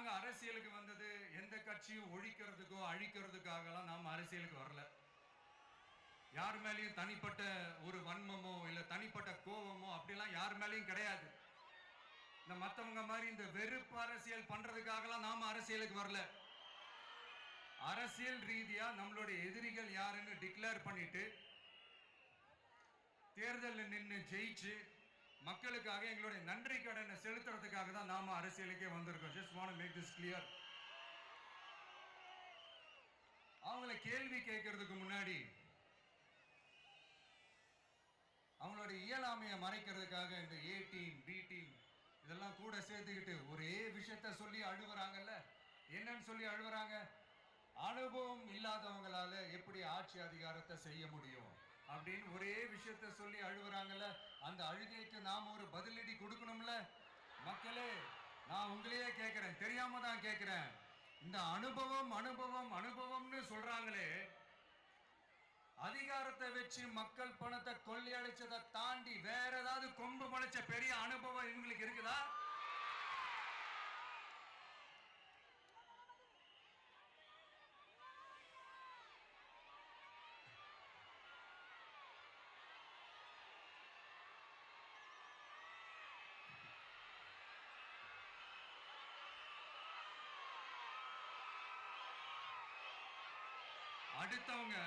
நாங்க அரசியலுக்கு வந்தது எந்த கட்சியும் ஒழிக்கிறதுக்கோ அழிக்கிறதுக்காகலாம் நாம அரசியலுக்கு வரல. யார் மேலேயும் தனிப்பட்ட ஒரு வன்மமோ இல்ல தனிப்பட்ட கோபமோ அப்படிலாம் யார் மேலேயும் கிடையாது. இந்த மத்தவங்க மாதிரி இந்த வெறுப்பு அரசியல் பண்றதுக்காகலாம் நாம அரசியலுக்கு வரல. அரசியல் ரீதியா நம்மளுடைய எதிரிகள் யாருன்னு டிக்ளேர் பண்ணிட்டு தேர்தலில் நின்று ஜெயிச்சு மக்களுக்காக எங்களுடைய நன்றி கடனை செலுத்துறதுக்காக தான் நாம அரசியலுக்கே வந்திருக்கோம். Just want to make this clear. அவங்கள கேள்வி கேட்கறதுக்கு முன்னாடி அவங்களுடைய இயலாமையை மறைக்கிறதுக்காக இந்த ஏ டீம் பி டீம் இதெல்லாம் கூட சேர்த்துக்கிட்டு ஒரே விஷயத்த சொல்லி அழுவுறாங்கல்ல. என்னன்னு சொல்லி அழுவுறாங்க? அனுபவம் இல்லாதவங்களால எப்படி ஆட்சி அதிகாரத்தை செய்ய முடியும் அப்படின்னு ஒரே விஷயத்த சொல்லி அழுவுறாங்கல்ல. அந்த அழுகைக்கு நாம ஒரு பதிலடி கொடுக்கணும்ல. மக்களே, நான் உங்களையே கேட்கிறேன், தெரியாம தான் கேட்கிறேன். இந்த அனுபவம் அனுபவம் அனுபவம்னு சொல்றாங்களே, அதிகாரத்தை வச்சு மக்கள் பணத்தை கொள்ளையடிச்சதை தாண்டி வேற ஏதாவது கொம்பு முளைச்ச பெரிய அனுபவம் இவங்களுக்கு இருக்குதா? அடுத்தவங்க